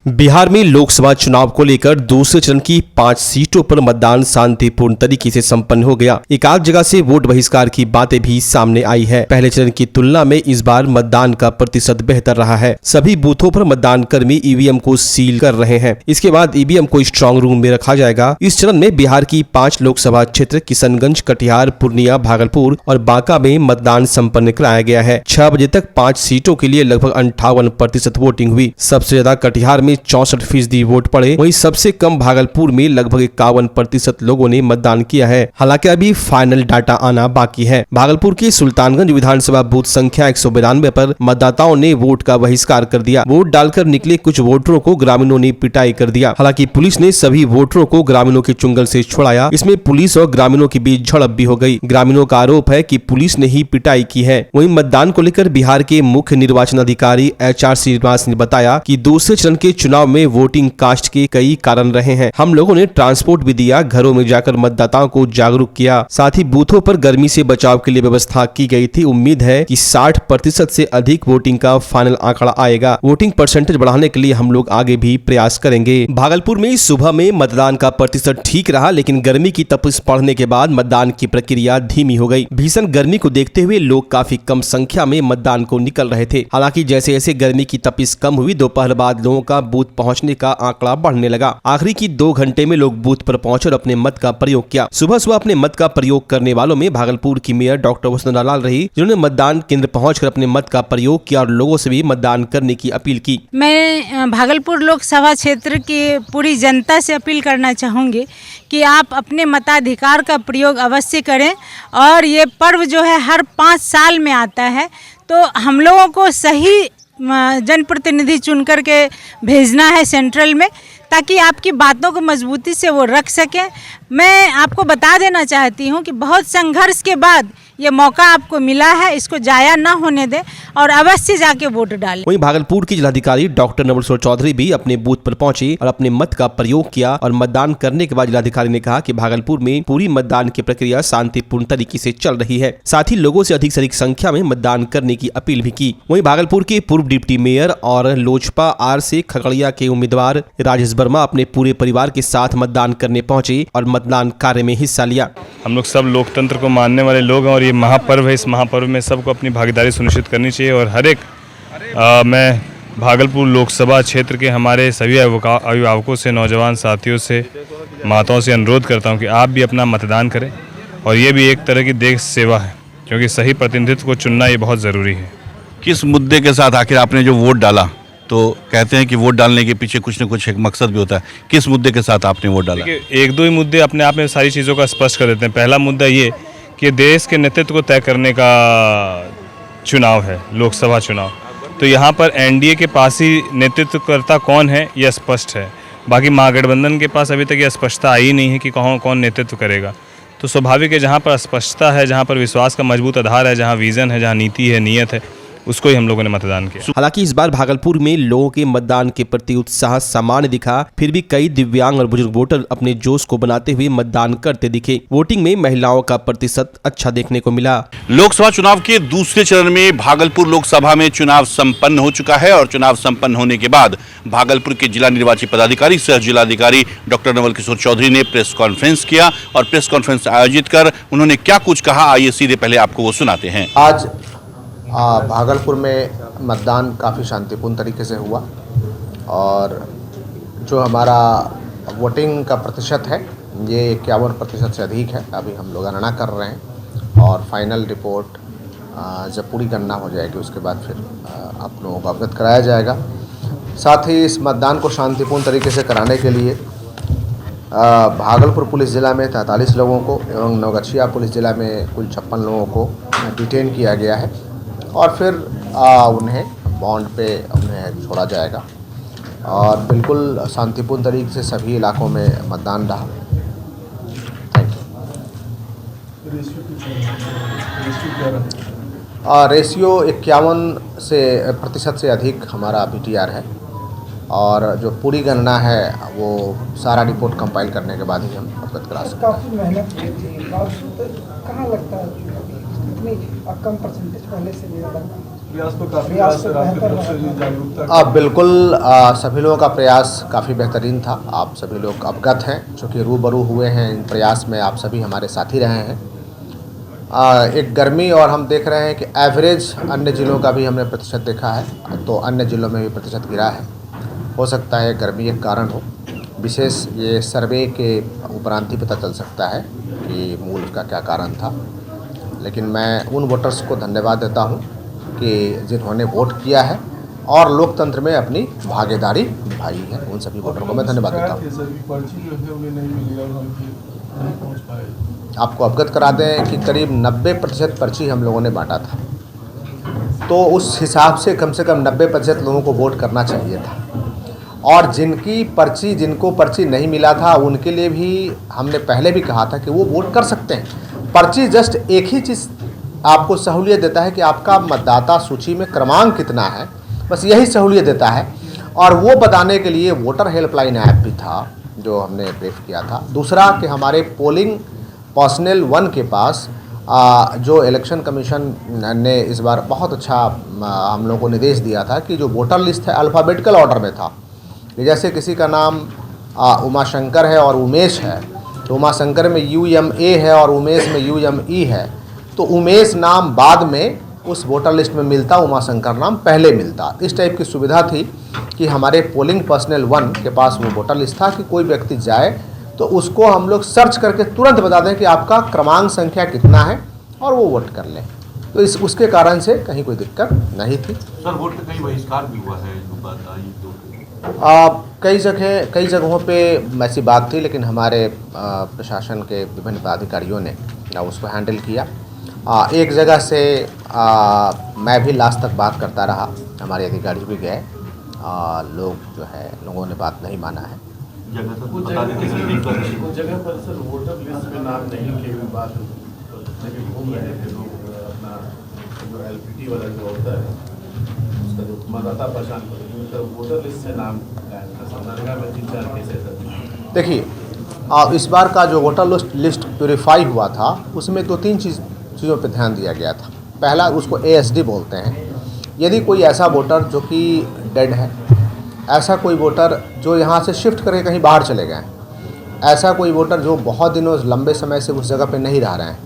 बिहार में लोकसभा चुनाव को लेकर दूसरे चरण की 5 सीटों पर मतदान शांतिपूर्ण तरीके से संपन्न हो गया। एक आध जगह से वोट बहिष्कार की बातें भी सामने आई है। पहले चरण की तुलना में इस बार मतदान का प्रतिशत बेहतर रहा है। सभी बूथों पर मतदान कर्मी ईवीएम को सील कर रहे हैं। इसके बाद ईवीएम को स्ट्रांग रूम में रखा जाएगा। इस चरण में बिहार की 5 लोकसभा क्षेत्र किशनगंज, कटिहार, पूर्णिया, भागलपुर और बांका में मतदान संपन्न कराया गया है। 6 बजे तक 5 सीटों के लिए लगभग 58% वोटिंग हुई। सबसे ज्यादा कटिहार में 64% वोट पड़े, वहीं सबसे कम भागलपुर में लगभग 51% लोगों ने मतदान किया है। हालांकि अभी फाइनल डाटा आना बाकी है। भागलपुर के सुल्तानगंज विधानसभा बूथ संख्या 192 पर मतदाताओं ने वोट का बहिष्कार कर दिया। वोट डालकर निकले कुछ वोटरों को ग्रामीणों ने पिटाई कर दिया। हालांकि पुलिस ने सभी वोटरों को ग्रामीणों के चुंगल से छुड़ाया। इसमें पुलिस और ग्रामीणों के बीच झड़प भी हो गई। ग्रामीणों का आरोप है कि पुलिस ने ही पिटाई की है। वहीं मतदान को लेकर बिहार के मुख्य निर्वाचन अधिकारी HR श्रीनिवास ने बताया कि दूसरे चरण के चुनाव में वोटिंग कास्ट के कई कारण रहे हैं। हम लोगों ने ट्रांसपोर्ट भी दिया, घरों में जाकर मतदाताओं को जागरूक किया, साथ ही बूथों पर गर्मी से बचाव के लिए व्यवस्था की गई थी। उम्मीद है कि 60% से अधिक वोटिंग का फाइनल आंकड़ा आएगा। वोटिंग परसेंटेज बढ़ाने के लिए हम लोग आगे भी प्रयास करेंगे। भागलपुर में सुबह में मतदान का प्रतिशत ठीक रहा, लेकिन गर्मी की तपिश बढ़ने के बाद मतदान की प्रक्रिया धीमी हो गई। भीषण गर्मी को देखते हुए लोग काफी कम संख्या में मतदान को निकल रहे थे। हालांकि जैसे जैसे गर्मी की तपिश कम हुई, दोपहर बाद लोगों का बूथ पहुंचने का आंकड़ा बढ़ने लगा। आखिरी की 2 घंटे में लोग बूथ पर पहुंचे और अपने मत का प्रयोग किया। सुबह सुबह अपने मत का प्रयोग करने वालों में भागलपुर की मेयर डॉक्टर वसुंधरा लाल रही, जिन्होंने मतदान केंद्र पहुंचकर अपने मत का प्रयोग किया और लोगों से भी मतदान करने की अपील की। मैं भागलपुर लोकसभा क्षेत्र की पूरी जनता से अपील करना चाहूँगी कि आप अपने मताधिकार का प्रयोग अवश्य करें। और ये पर्व जो है हर 5 साल में आता है, तो हम लोगों को सही जनप्रतिनिधि चुन करके भेजना है सेंट्रल में, ताकि आपकी बातों को मजबूती से वो रख सकें। मैं आपको बता देना चाहती हूँ कि बहुत संघर्ष के बाद ये मौका आपको मिला है, इसको जाया ना होने दें और अवश्य जाके वोट डालें। वहीं भागलपुर की जिलाधिकारी डॉक्टर नवल चौधरी भी अपने बूथ पर पहुंची और अपने मत का प्रयोग किया। और मतदान करने के बाद जिलाधिकारी ने कहा कि भागलपुर में पूरी मतदान की प्रक्रिया शांतिपूर्ण तरीके से चल रही है। साथ ही लोगों से अधिक से अधिक संख्या में मतदान करने की अपील भी की। वहीं भागलपुर के पूर्व डिप्टी मेयर और लोजपा आर से खगड़िया के उम्मीदवार राजेश वर्मा अपने पूरे परिवार के साथ मतदान करने पहुंचे और मतदान कार्य में हिस्सा लिया। हम लोग सब लोकतंत्र को मानने वाले लोग हैं और ये महापर्व है। इस महापर्व में सबको अपनी भागीदारी सुनिश्चित करनी चाहिए। और हर एक मैं भागलपुर लोकसभा क्षेत्र के हमारे सभी अभिभावकों से, नौजवान साथियों से, माताओं से अनुरोध करता हूं कि आप भी अपना मतदान करें। और ये भी एक तरह की देश सेवा है, क्योंकि सही प्रतिनिधित्व को चुनना ये बहुत ज़रूरी है। किस मुद्दे के साथ आखिर आपने जो वोट डाला? तो कहते हैं कि वोट डालने के पीछे कुछ न कुछ एक मकसद भी होता है। किस मुद्दे के साथ आपने वोट डाला? एक दो ही मुद्दे अपने आप में सारी चीज़ों का स्पष्ट कर देते हैं। पहला मुद्दा ये कि देश के नेतृत्व को तय करने का चुनाव है, लोकसभा चुनाव। तो यहाँ पर एनडीए के पास ही नेतृत्वकर्ता कौन है यह स्पष्ट है। बाकी महागठबंधन के पास अभी तक यह स्पष्टता आई नहीं है कि कौन नेतृत्व करेगा। तो स्वाभाविक है, जहाँ पर स्पष्टता है, जहाँ पर विश्वास का मजबूत आधार है, जहाँ विजन है, जहाँ नीति है, नीयत है, उसको ही हम लोगों ने मतदान किया। हालांकि इस बार भागलपुर में लोगों के मतदान के प्रति उत्साह सामान्य दिखा, फिर भी कई दिव्यांग और बुजुर्ग वोटर अपने जोश को बनाते हुए मतदान करते दिखे। वोटिंग में महिलाओं का प्रतिशत अच्छा देखने को मिला। लोकसभा चुनाव के दूसरे चरण में भागलपुर लोकसभा में चुनाव संपन्न हो चुका है और चुनाव संपन्न होने के बाद भागलपुर के जिला निर्वाची पदाधिकारी सह जिलाधिकारी डॉक्टर नवल किशोर चौधरी ने प्रेस कॉन्फ्रेंस किया और प्रेस कॉन्फ्रेंस आयोजित कर उन्होंने क्या कुछ कहा, आइए सीधे पहले आपको वो सुनाते हैं। आज भागलपुर में मतदान काफ़ी शांतिपूर्ण तरीके से हुआ और जो हमारा वोटिंग का प्रतिशत है ये 51% से अधिक है। अभी हम लोग गणना कर रहे हैं और फाइनल रिपोर्ट जब पूरी गणना हो जाएगी उसके बाद फिर आप लोगों को अवगत कराया जाएगा। साथ ही इस मतदान को शांतिपूर्ण तरीके से कराने के लिए भागलपुर पुलिस ज़िला में 43 लोगों को एवं नवगछिया पुलिस ज़िला में कुल 56 लोगों को डिटेन किया गया है और फिर उन्हें बॉन्ड पे उन्हें छोड़ा जाएगा। और बिल्कुल शांतिपूर्ण तरीके से सभी इलाकों में मतदान रहा। Thank you. रेशियो 51% से अधिक हमारा BTR है और जो पूरी गणना है वो सारा रिपोर्ट कंपाइल करने के बाद ही हम अवगत करा सकते हैं। काफ़ी मेहनत की थी, कहाँ लगता है कम परसेंटेज पहले से ज़्यादा? प्रयास तो काफी प्रयास है आपकी तरफ से जागरूकता अब बिल्कुल सभी लोगों का प्रयास काफ़ी बेहतरीन था। आप सभी लोग अवगत हैं, चूँकि रूबरू हुए हैं इन प्रयास में, आप सभी हमारे साथी रहे हैं। एक गर्मी और हम देख रहे हैं कि एवरेज अन्य ज़िलों का भी हमने प्रतिशत देखा है, तो अन्य ज़िलों में भी प्रतिशत गिरा है। हो सकता है गर्मी एक कारण हो, विशेष ये सर्वे के उपरांत ही पता चल सकता है कि मूल उसका क्या कारण था। लेकिन मैं उन वोटर्स को धन्यवाद देता हूं कि जिन्होंने वोट किया है और लोकतंत्र में अपनी भागीदारी निभाई है, उन सभी वोटरों को मैं धन्यवाद देता हूं। पर्ची जो है उन्हें नहीं मिली और नहीं पहुंच पाए। आपको अवगत करा दें कि करीब 90% पर्ची हम लोगों ने बांटा था, तो उस हिसाब से कम 90% लोगों को वोट करना चाहिए था। और जिनको पर्ची नहीं मिला था उनके लिए भी हमने पहले भी कहा था कि वो वोट कर सकते हैं। पर्ची जस्ट एक ही चीज़ आपको सहूलियत देता है कि आपका मतदाता सूची में क्रमांक कितना है, बस यही सहूलियत देता है। और वो बताने के लिए वोटर हेल्पलाइन ऐप भी था जो हमने ब्रीफ किया था। दूसरा कि हमारे पोलिंग पर्सनल 1 के पास जो इलेक्शन कमीशन ने इस बार बहुत अच्छा हम लोगों को निर्देश दिया था कि जो वोटर लिस्ट है अल्फ़ाबेटिकल ऑर्डर में था। जैसे किसी का नाम उमाशंकर है और उमेश है, तो उमाशंकर में UMA है और उमेश में UME है, तो उमेश नाम बाद में उस वोटर लिस्ट में मिलता, उमाशंकर नाम पहले मिलता। इस टाइप की सुविधा थी कि हमारे पोलिंग पर्सनल 1 के पास वो वोटर लिस्ट था कि कोई व्यक्ति जाए तो उसको हम लोग सर्च करके तुरंत बता दें कि आपका क्रमांक संख्या कितना है और वो वोट कर लें। तो उसके कारण से कहीं कोई दिक्कत नहीं थी। सर, वोट का कहीं बहिष्कार भी हुआ है, जो बात आई तो कई जगहों पे ऐसी बात थी, लेकिन हमारे प्रशासन के विभिन्न पदाधिकारियों ने उसको हैंडल किया। एक जगह से मैं भी लास्ट तक बात करता रहा, हमारे अधिकारी भी गए, लोगों ने बात नहीं माना है। उस जगह पर सर वोटर लिस्ट में नाम नहीं के हुए बात घूम रहे थे लोग, अपना जो LPT वाला जो होता है उसका जो मतदाता पहचान पत्र, वोटर लिस्ट से नाम नरेगा में 3-4 केस। देखिए, इस बार का जो वोटर लिस्ट प्यूरिफाई हुआ था उसमें 2-3 चीज़ों पे ध्यान दिया गया था। पहला, उसको ASD बोलते हैं। यदि कोई ऐसा वोटर जो कि डेड है, ऐसा कोई वोटर जो यहाँ से शिफ्ट करके कहीं बाहर चले गए हैं, ऐसा कोई वोटर जो बहुत दिनों लंबे समय से उस जगह पे नहीं रह रहे हैं,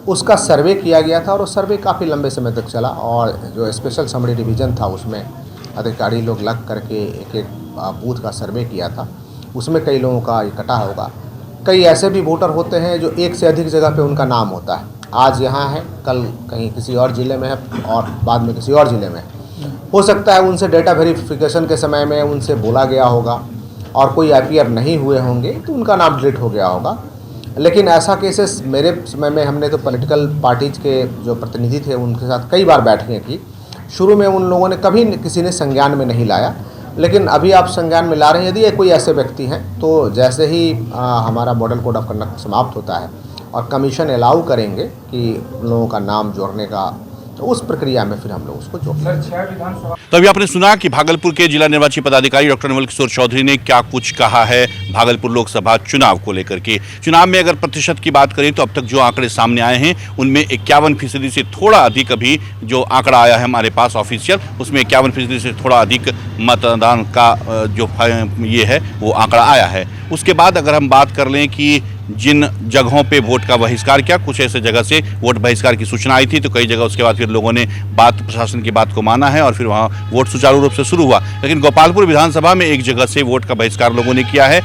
उसका सर्वे किया गया था। और वो सर्वे काफ़ी लंबे समय तक चला और जो स्पेशल समरी डिवीज़न था उसमें अधिकारी लोग लग करके एक बूथ का सर्वे किया था। उसमें कई लोगों का इकट्ठा होगा। कई ऐसे भी वोटर होते हैं जो एक से अधिक जगह पे उनका नाम होता है, आज यहाँ है, कल कहीं किसी और ज़िले में है और बाद में किसी और ज़िले में है। हो सकता है उनसे डेटा वेरिफिकेशन के समय में उनसे बोला गया होगा और कोई IPR नहीं हुए होंगे तो उनका नाम डिलीट हो गया होगा। लेकिन ऐसा केसेस मेरे समय में हमने तो पॉलिटिकल पार्टीज के जो प्रतिनिधि थे उनके साथ कई बार बैठकें की। शुरू में उन लोगों ने कभी किसी ने संज्ञान में नहीं लाया, लेकिन अभी आप संज्ञान में ला रहे हैं। यदि कोई ऐसे व्यक्ति हैं तो जैसे ही हमारा मॉडल कोड ऑफ कंडक्ट समाप्त होता है और कमीशन अलाउ करेंगे कि लोगों का नाम जोड़ने का, तो उस प्रक्रिया में फिर हम लोग उसको जोड़ेंगे। तो अभी आपने सुना कि भागलपुर के जिला निर्वाची पदाधिकारी डॉक्टर नवल किशोर चौधरी ने क्या कुछ कहा है भागलपुर लोकसभा चुनाव को लेकर के। चुनाव में अगर प्रतिशत की बात करें तो अब तक जो आंकड़े सामने आए हैं उनमें 51% से थोड़ा अधिक, अभी जो आंकड़ा आया है हमारे पास ऑफिशियल, उसमें 51% से थोड़ा अधिक मतदान का जो ये है वो आंकड़ा आया है। उसके बाद अगर हम बात कर लें कि जिन जगहों पे वोट का बहिष्कार किया, कुछ ऐसे जगह से वोट बहिष्कार की सूचना आई थी, तो कई जगह उसके बाद फिर लोगों ने प्रशासन की बात को माना है और फिर वहाँ वोट सुचारू रूप से शुरू हुआ। लेकिन गोपालपुर विधानसभा में एक जगह से वोट का बहिष्कार लोगों ने किया है।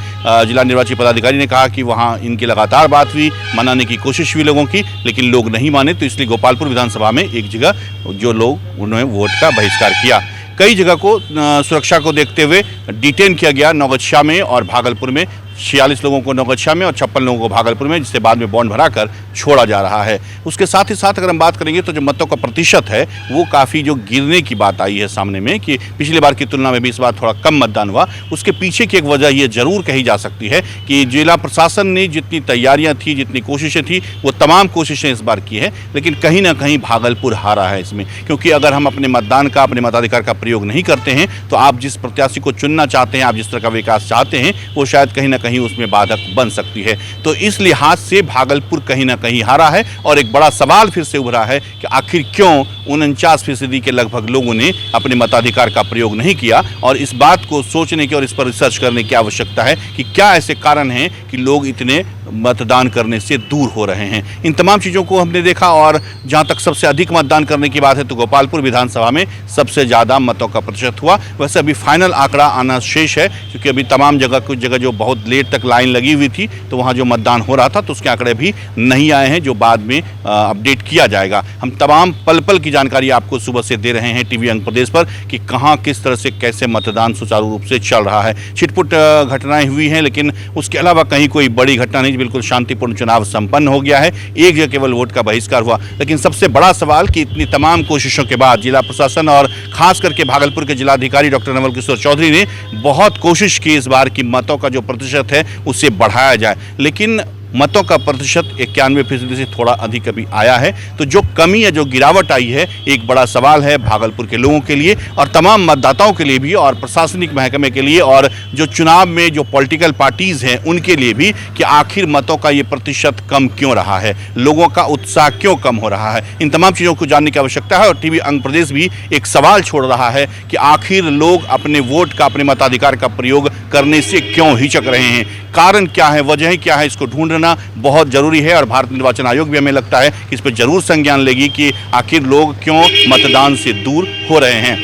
जिला निर्वाची पदाधिकारी ने कहा कि वहाँ इनकी लगातार बात हुई, मनाने की कोशिश हुई लोगों की, लेकिन लोग नहीं माने, तो इसलिए गोपालपुर विधानसभा में एक जगह जो लोग उन्होंने वोट का बहिष्कार किया। कई जगह को सुरक्षा को देखते हुए डिटेन किया गया। नौगछिया में और भागलपुर में 46 लोगों को नौगछिया में और 56 लोगों को भागलपुर में, जिससे बाद में बॉन्ड भराकर छोड़ा जा रहा है। उसके साथ ही साथ अगर हम बात करेंगे तो जो मतों का प्रतिशत है वो काफ़ी जो गिरने की बात आई है सामने में, कि पिछली बार की तुलना में भी इस बार थोड़ा कम मतदान हुआ। उसके पीछे की एक वजह ये जरूर कही जा सकती है कि जिला प्रशासन ने जितनी तैयारियाँ थी, जितनी कोशिशें थी, वो तमाम कोशिशें इस बार की है, लेकिन कहीं ना कहीं भागलपुर हारा है इसमें। क्योंकि अगर हम अपने मतदान का, अपने मताधिकार का प्रयोग नहीं करते हैं तो आप जिस प्रत्याशी को चुनना चाहते हैं, आप जिस तरह का विकास चाहते हैं, वो शायद कहीं ना कहीं कहीं उसमें बाधक बन सकती है। तो इस लिहाज से भागलपुर कहीं ना कहीं हारा है और एक बड़ा सवाल फिर से उभरा है कि आखिर क्यों 49% के लगभग लोगों ने अपने मताधिकार का प्रयोग नहीं किया। और इस बात को सोचने की और इस पर रिसर्च करने की आवश्यकता है कि क्या ऐसे कारण हैं कि लोग इतने मतदान करने से दूर हो रहे हैं। इन तमाम चीज़ों को हमने देखा और जहां तक सबसे अधिक मतदान करने की बात है तो गोपालपुर विधानसभा में सबसे ज़्यादा मतों का प्रतिशत हुआ। वैसे अभी फाइनल आंकड़ा आना शेष है क्योंकि अभी तमाम जगह कुछ जगह जो बहुत लेट तक लाइन लगी हुई थी तो वहाँ जो मतदान हो रहा था तो उसके आंकड़े भी नहीं आए हैं जो बाद में अपडेट किया जाएगा। हम तमाम पल पल की जानकारी आपको सुबह से दे रहे हैं टीवी अंग प्रदेश पर कि कहाँ किस तरह से कैसे मतदान सुचारू रूप से चल रहा है। छिटपुट घटनाएं हुई हैं लेकिन उसके अलावा कहीं कोई बड़ी घटना नहीं, बिल्कुल शांतिपूर्ण चुनाव संपन्न हो गया है। एक जगह केवल वोट का बहिष्कार हुआ। लेकिन सबसे बड़ा सवाल कि इतनी तमाम कोशिशों के बाद जिला प्रशासन और खास करके भागलपुर के जिलाधिकारी डॉक्टर नवल किशोर चौधरी ने बहुत कोशिश की इस बार की मतों का जो प्रतिशत है उसे बढ़ाया जाए, लेकिन मतों का प्रतिशत 91% से थोड़ा अधिक अभी आया है। तो जो कमी है, जो गिरावट आई है, एक बड़ा सवाल है भागलपुर के लोगों के लिए और तमाम मतदाताओं के लिए भी और प्रशासनिक महकमे के लिए और जो चुनाव में जो पॉलिटिकल पार्टीज हैं उनके लिए भी कि आखिर मतों का ये प्रतिशत कम क्यों रहा है, लोगों का उत्साह क्यों कम हो रहा है। इन तमाम चीज़ों को जानने की आवश्यकता है और टीवी अंग प्रदेश भी एक सवाल छोड़ रहा है कि आखिर लोग अपने वोट का, अपने मताधिकार का प्रयोग करने से क्यों हिचक रहे हैं, कारण क्या है, वजह क्या है, इसको ढूंढना बहुत जरूरी है। और भारत निर्वाचन आयोग भी हमें लगता है कि इस पर जरूर संज्ञान लेगी कि आखिर लोग क्यों मतदान से दूर हो रहे हैं।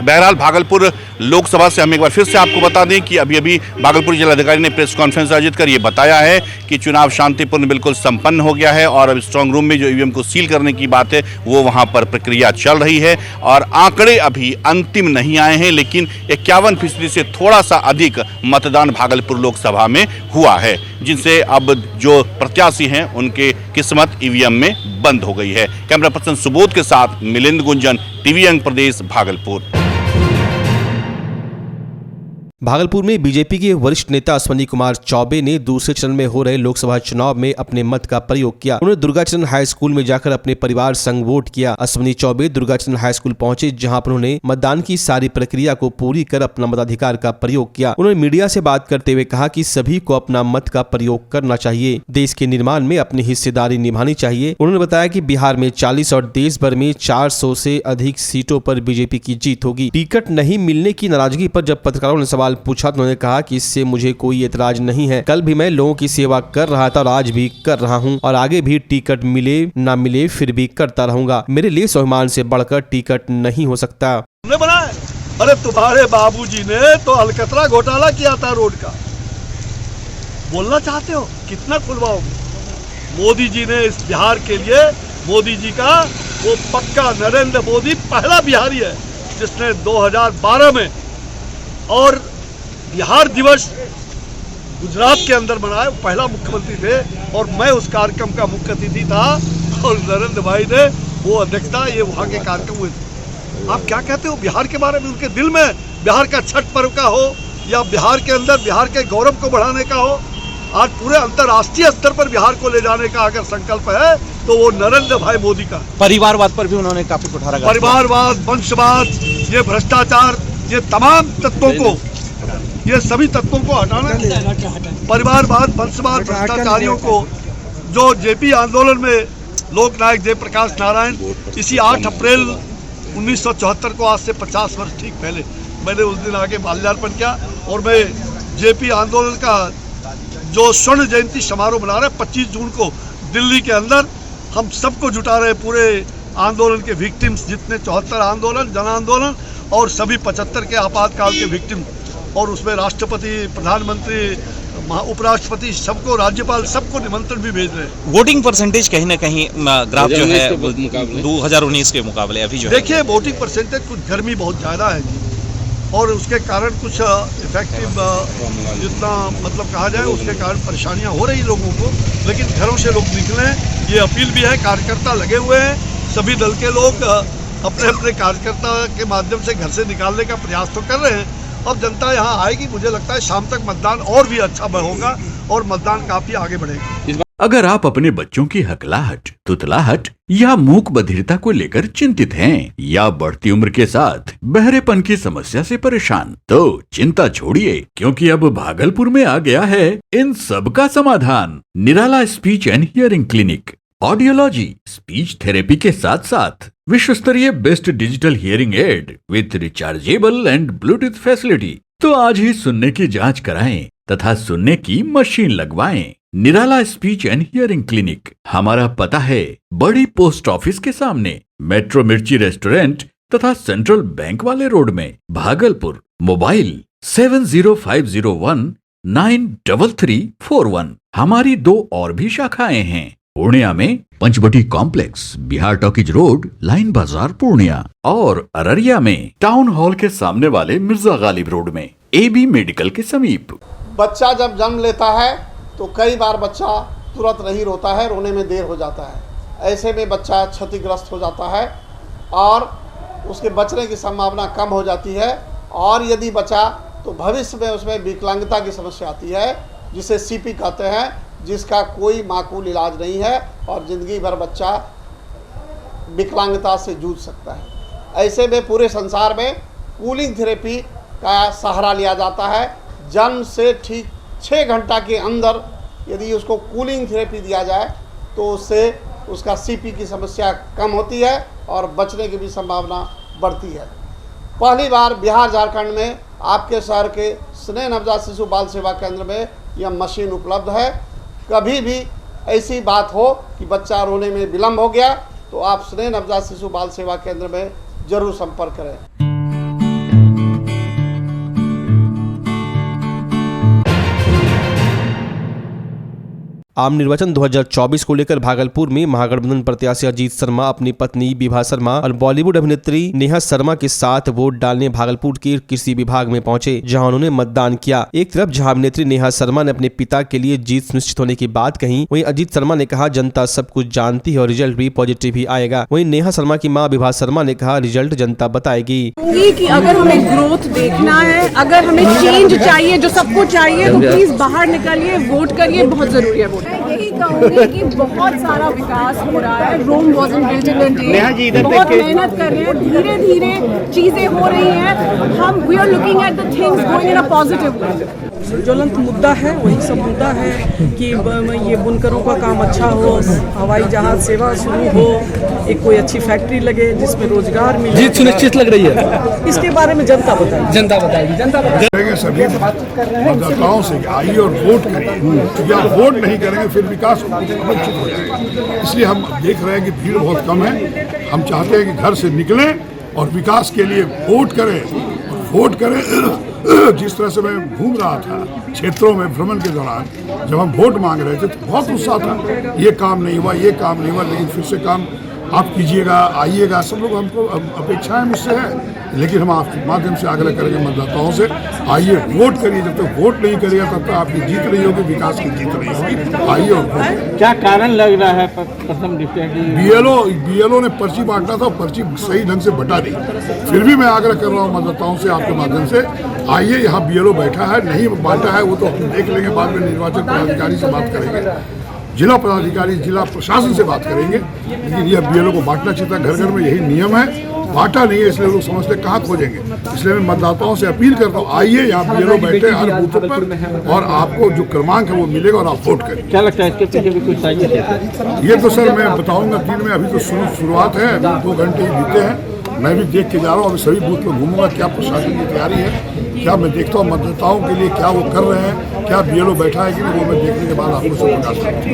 बहरहाल भागलपुर लोकसभा से हम एक बार फिर से आपको बता दें कि अभी अभी भागलपुर जिलाधिकारी ने प्रेस कॉन्फ्रेंस आयोजित कर ये बताया है कि चुनाव शांतिपूर्ण बिल्कुल संपन्न हो गया है और अब स्ट्रांग रूम में जो ईवीएम को सील करने की बात है वो वहां पर प्रक्रिया चल रही है और आंकड़े अभी अंतिम नहीं आए हैं, लेकिन 51% से थोड़ा सा अधिक मतदान भागलपुर लोकसभा में हुआ है, जिनसे अब जो प्रत्याशी हैं उनके किस्मत ईवीएम में बंद हो गई है। कैमरा पर्सन सुबोध के साथ मिलिंद गुंजन, टीवी अंग प्रदेश, भागलपुर। भागलपुर में बीजेपी के वरिष्ठ नेता अश्विनी कुमार चौबे ने दूसरे चरण में हो रहे लोकसभा चुनाव में अपने मत का प्रयोग किया। उन्होंने दुर्गाचरण हाई स्कूल में जाकर अपने परिवार संग वोट किया। अश्विनी चौबे दुर्गाचरण हाई स्कूल पहुंचे जहां पर उन्होंने मतदान की सारी प्रक्रिया को पूरी कर अपना मताधिकार का प्रयोग किया। उन्होंने मीडिया से बात करते हुए कहा कि सभी को अपना मत का प्रयोग करना चाहिए, देश के निर्माण में अपनी हिस्सेदारी निभानी चाहिए। उन्होंने बताया कि बिहार में 40 और देश भर में 400 से अधिक सीटों पर बीजेपी की जीत होगी। टिकट नहीं मिलने की नाराजगी पर जब पत्रकारों ने सवाल पूछा तो उन्होंने कहा कि इससे मुझे कोई एतराज नहीं है। कल भी मैं लोगों की सेवा कर रहा था और आज भी कर रहा हूं और आगे भी टिकट मिले ना मिले फिर भी करता रहूंगा। मेरे लिए स्वाभिमान से बढ़कर टिकट नहीं हो सकता। अरे तुम्हारे बाबूजी ने तो अलकतरा घोटाला किया था रोड का, बोलना चाहते हो कितना खुलवाओगे? मोदी जी ने इस बिहार के लिए, मोदी जी का वो पक्का नरेंद्र मोदी पहला बिहारी है जिसने 2012 में और बिहार दिवस गुजरात के अंदर मनाया, पहला मुख्यमंत्री थे और मैं उस कार्यक्रम का मुख्य अतिथि था और नरेंद्र भाई ने वो अध्यक्षता, ये वहाँ के कार्यक्रम हुए थे। आप क्या कहते हो बिहार के बारे में? उनके दिल में बिहार का छठ पर्व का हो या बिहार के अंदर बिहार के गौरव को बढ़ाने का हो, आज पूरे अंतर्राष्ट्रीय स्तर पर बिहार को ले जाने का अगर संकल्प है तो वो नरेंद्र भाई मोदी का। परिवारवाद पर भी उन्होंने काफी कुठारा गाड़ा। परिवारवाद, वंशवाद, ये भ्रष्टाचार, ये तमाम तत्वों को, ये सभी तत्वों को हटाना है। परिवारवाद, वंशवाद, भ्रष्टाचारियों को जो जेपी आंदोलन में लोकनायक जयप्रकाश नारायण इसी 8 अप्रैल 1974 को, आज से 50 वर्ष ठीक पहले, मैंने उस दिन आके माल्यार्पण किया और मैं जेपी आंदोलन का जो स्वर्ण जयंती समारोह मना रहे 25 जून को दिल्ली के अंदर, हम सबको जुटा रहे, पूरे आंदोलन के विक्टिम्स जितने 74 आंदोलन, जन आंदोलन और सभी 75 के आपातकाल के विक्टिम, और उसमें राष्ट्रपति, प्रधानमंत्री, उपराष्ट्रपति, सबको, राज्यपाल, सबको निमंत्रण भी भेज रहे हैं। वोटिंग परसेंटेज कहीं ना कहीं ग्राफ जो है 2019 के मुकाबले अभी जो देखिए वोटिंग परसेंटेज कुछ गर्मी बहुत ज़्यादा है और उसके कारण कुछ इफेक्टिव जितना मतलब कहा जाए उसके कारण परेशानियां हो रही लोगों को, लेकिन घरों से लोग निकलें, ये अपील भी है। कार्यकर्ता लगे हुए हैं, सभी दल के लोग अपने अपने कार्यकर्ता के माध्यम से घर से निकालने का प्रयास तो कर रहे हैं। अब जनता यहाँ आएगी, मुझे लगता है शाम तक मतदान और भी अच्छा होगा और मतदान काफ़ी आगे बढ़ेगा। अगर आप अपने बच्चों की हकलाहट, तुतलाहट या मूक बधिरता को लेकर चिंतित हैं या बढ़ती उम्र के साथ बहरेपन की समस्या से परेशान, तो चिंता छोड़िए, क्योंकि अब भागलपुर में आ गया है इन सब का समाधान। Nirala speech and hearing clinic. Audiology, speech therapy के साथ साथ विश्व स्तरीय best digital hearing aid with rechargeable and Bluetooth facility. तो आज ही सुनने की जांच कराएं तथा सुनने की मशीन लगवाएं। निराला स्पीच एंड हियरिंग क्लिनिक। हमारा पता है बड़ी पोस्ट ऑफिस के सामने, मेट्रो मिर्ची रेस्टोरेंट तथा सेंट्रल बैंक वाले रोड में, भागलपुर। मोबाइल 7050193341। हमारी 2 और भी शाखाएं हैं, पूर्णिया में Panchvati complex, Bihar talkies road, line Bazar Purnia, और अररिया में टाउन हॉल के सामने वाले मिर्जा गालिब रोड में, AB मेडिकल के समीप। बच्चा जब जन्म लेता है तो कई बार बच्चा तुरंत नहीं रोता है, रोने में देर हो जाता है। ऐसे में बच्चा क्षतिग्रस्त हो जाता है और उसके बचने की संभावना कम हो जाती है, और यदि बचा तो भविष्य में उसमें विकलांगता की समस्या आती है, जिसे CP कहते हैं, जिसका कोई माकूल इलाज नहीं है और ज़िंदगी भर बच्चा विकलांगता से जूझ सकता है। ऐसे में पूरे संसार में कूलिंग थेरेपी का सहारा लिया जाता है। जन्म से ठीक 6 घंटा के अंदर यदि उसको कूलिंग थेरेपी दिया जाए तो उससे उसका CP की समस्या कम होती है और बचने की भी संभावना बढ़ती है। पहली बार बिहार झारखंड में आपके शहर के स्नेह नवजात शिशु बाल सेवा केंद्र में यह मशीन उपलब्ध है। कभी भी ऐसी बात हो कि बच्चा रोने में विलम्ब हो गया तो आप स्नेह नवजात शिशु बाल सेवा केंद्र में जरूर संपर्क करें। आम निर्वाचन 2024 को लेकर भागलपुर में महागठबंधन प्रत्याशी अजीत शर्मा अपनी पत्नी विभा शर्मा और बॉलीवुड अभिनेत्री नेहा शर्मा के साथ वोट डालने भागलपुर के कृषि विभाग में पहुंचे, जहां उन्होंने मतदान किया। एक तरफ जहां अभिनेत्री नेहा शर्मा ने अपने पिता के लिए जीत सुनिश्चित होने की बात कही, वहीं अजीत शर्मा ने कहा जनता सब कुछ जानती है और रिजल्ट भी पॉजिटिव ही आएगा। वहीं नेहा शर्मा की माँ विभा शर्मा ने कहा रिजल्ट जनता बताएगी। कि अगर हमें ग्रोथ देखना है, अगर हमें चेंज चाहिए, जो सबको चाहिए, तो प्लीज बाहर निकलिए, वोट करिए, बहुत जरूरी है वोट। यही कहूँगी कि बहुत सारा विकास हो रहा है। Rome wasn't built in a day. बहुत मेहनत कर रहे हैं, धीरे धीरे चीजें हो रही हैं। हम we are looking at the things going in a positive way. ज्वलंत मुद्दा है, वही सब मुद्दा है कि ये बुनकरों का काम अच्छा हो, हवाई जहाज सेवा शुरू हो, एक कोई अच्छी फैक्ट्री लगे जिसमें रोजगार मिले। जीत सुनिश्चित लग रही है, इसके बारे में जनता बताएगी। जनता बताएगी। सभी मतदाताओं से आइए और वोट करिए, या वोट नहीं करेंगे फिर विकास वंचित हो जाएगा। इसलिए हम देख रहे हैं कि भीड़ बहुत कम है। हम चाहते हैं कि घर से निकलें और विकास के लिए वोट करें। वोट करें। जिस तरह से मैं घूम रहा था क्षेत्रों में भ्रमण के दौरान, जब हम वोट मांग रहे थे तो बहुत उत्साह था, ये काम नहीं हुआ, ये काम नहीं हुआ, लेकिन फिर से काम आप कीजिएगा, आइएगा। सब लोग हमको अपेक्षाएं मुझसे है, लेकिन हम आपके माध्यम से आग्रह करेंगे मतदाताओं से, आइए वोट करिए। जब तक वोट नहीं करिएगा तब तक आपकी जीत नहीं होगी, विकास की जीत नहीं होगी। आइए और वोट। क्या कारण लग रहा है प्रथम दृष्टया की BLO ने पर्ची बांटना था, पर्ची सही ढंग से बटा दी। फिर भी मैं आग्रह कर रहा हूँ मतदाताओं से आपके माध्यम से, आइए, यहाँ BLO बैठा है, नहीं बांटा है वो तो हम देख लेंगे, बाद में निर्वाचन पदाधिकारी से बात करेंगे, जिला पदाधिकारी, जिला प्रशासन से बात करेंगे। लेकिन यह BLO को बांटना चाहिए था, घर घर में यही नियम है। बांटा नहीं है, इसलिए लोग समझते कहाँ खोजेंगे। इसलिए मैं मतदाताओं से अपील करता हूँ, आइए, यहाँ BLO बैठे हर बूथों पर, और आपको जो क्रमांक है वो मिलेगा और आप वोट करें। क्या लगता है इसके पीछे भी कुछ चाहिए? ये तो सर मैं बताऊँगा दिन में, अभी तो शुरुआत है, अभी 2 घंटे ही बीते हैं। मैं भी देख के जा रहा हूँ, अभी सभी बूथ पर घूमूंगा, क्या प्रशासन की तैयारी है, क्या मैं देखता हूँ मतदाताओं के लिए क्या वो कर रहे हैं, क्या BLO बैठा है कि नहीं, वो मैं देखने के बाद आपको सब बता सकता हूँ।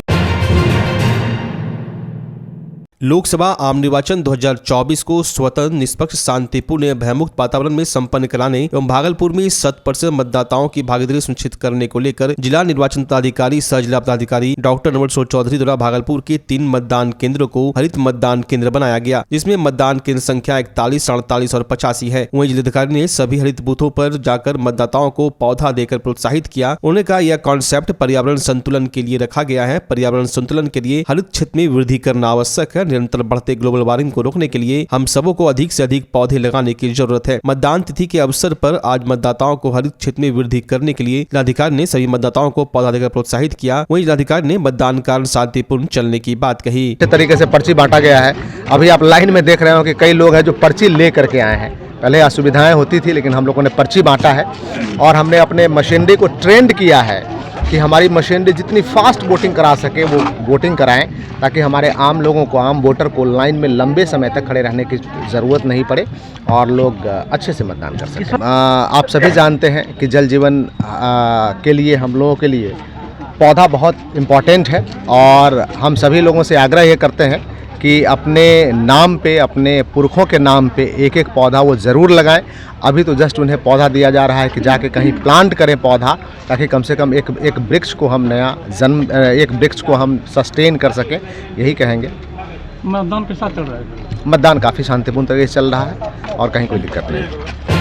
लोकसभा आम निर्वाचन 2024 को स्वतंत्र, निष्पक्ष, शांतिपूर्ण, भयमुक्त वातावरण में संपन्न कराने एवं भागलपुर में 100% मतदाताओं की भागीदारी सुनिश्चित करने को लेकर जिला निर्वाचन पदाधिकारी सह जिला पदाधिकारी डॉक्टर नवल किशोर चौधरी द्वारा भागलपुर के 3 मतदान केंद्रों को हरित मतदान केंद्र बनाया गया, जिसमें मतदान केंद्र संख्या 41, 47 और 85 है। वहीं जिलाधिकारी ने सभी हरित बूथों पर जाकर मतदाताओं को पौधा देकर प्रोत्साहित किया। उन्होंने कहा यह कॉन्सेप्ट पर्यावरण संतुलन के लिए रखा गया है। पर्यावरण संतुलन के लिए हरित क्षेत्र में वृद्धि करना आवश्यक है। निरंतर बढ़ते ग्लोबल वार्मिंग को रोकने के लिए हम सबों को अधिक से अधिक पौधे लगाने की जरूरत है। मतदान तिथि के अवसर पर आज मतदाताओं को हरित क्षेत्र में वृद्धि करने के लिए जिलाधिकारी ने सभी मतदाताओं को पौधा देकर प्रोत्साहित किया। वहीं जिलाधिकारी ने मतदान कार्य शांतिपूर्ण चलने की बात कही। अच्छे तरीके से पर्ची बांटा गया है। अभी आप लाइन में देख रहे हो कि कई लोग हैं जो पर्ची ले करके आए हैं। पहले असुविधाएं होती थी, लेकिन हम लोगों ने पर्ची बांटा है और हमने अपने मशीनरी को ट्रेंड किया है कि हमारी मशीनरी जितनी फास्ट वोटिंग करा सके वो वोटिंग कराएं, ताकि हमारे आम लोगों को, आम वोटर को लाइन में लंबे समय तक खड़े रहने की ज़रूरत नहीं पड़े और लोग अच्छे से मतदान कर सकें। आप सभी जानते हैं कि जल जीवन के लिए, हम लोगों के लिए पौधा बहुत इम्पॉर्टेंट है और हम सभी लोगों से आग्रह ये करते हैं कि अपने नाम पे, अपने पुरखों के नाम पे एक एक पौधा वो ज़रूर लगाएं। अभी तो जस्ट उन्हें पौधा दिया जा रहा है कि जाके कहीं प्लांट करें पौधा, ताकि कम से कम एक वृक्ष को हम नया जन्म, एक वृक्ष को हम सस्टेन कर सकें। यही कहेंगे। मतदान के साथ चल रहा है। मतदान काफ़ी शांतिपूर्ण तरीके से चल रहा है और कहीं कोई दिक्कत नहीं है।